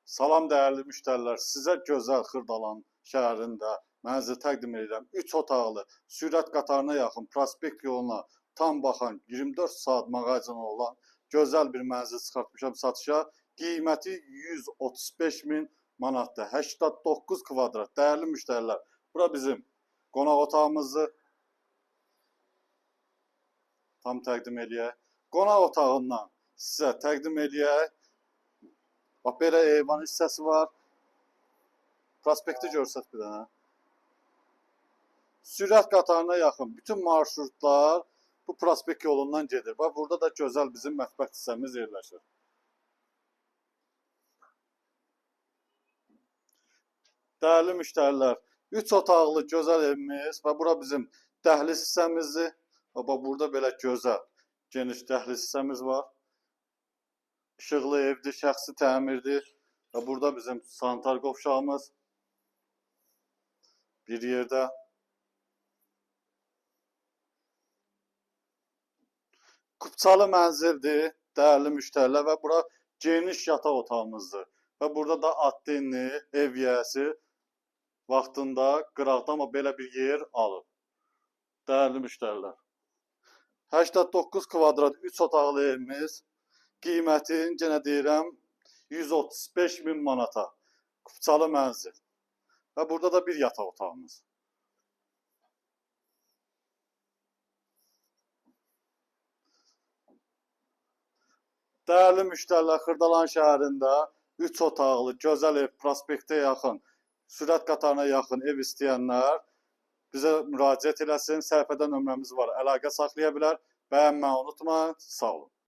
Salam dəyərli müştərilər, sizə gözəl Xırdalan şəhərində mənzil təqdim edirəm. 3 otaqlı, sürət qatarına yaxın, prospekt yoluna tam baxan, 24 saat mağazini olan gözəl bir mənzil çıxartmışam satışa. Qiyməti 135 min manatdır. 89 kvadrat. Dəyərli müştərilər, bura bizim qonaq otağımızı tam təqdim edək. Qonaq otağından sizə təqdim edək. Bax, belə eyvan hissəsi var. Prospekti görsət bir dənə. Sürət qatarına yaxın bütün marşrutlar bu prospekt yolundan gedir. Bax, burada da gözəl bizim mətbəx hissəmiz yerləşir. Dəyərli müştərilər, 3 otaqlı gözəl evimiz və bura bizim dəhliz hissəmizdir. Bax, burada belə gözəl, geniş dəhliz hissəmiz var. İşıqlı evdir, şəxsi təmirdir və burada bizim sanitar qovşağımız bir yerdə. Kupçalı mənzildir, dəyərli müştərilər, və bura geniş yataq otağımızdır. Və burada da addenli ev yiyəsi vaxtında qıraqda amma belə bir yer alıb. Dəyərli müştərilər, 89 kvadrat 3 otaqlı evimiz. Qiymətin, yenə deyirəm, 135 min manata. Kupçalı mənzil. Və burada da bir yataq otağımız. Dəyərli müştərilər, Xırdalan şəhərində 3 otaqlı, gözəl ev, prospektə yaxın, sürət qatarına yaxın ev istəyənlər bizə müraciət eləsin. Səhifədə nömrəmiz var, əlaqə saxlaya bilər. Bəyənməyi unutmayın. Sağ olun.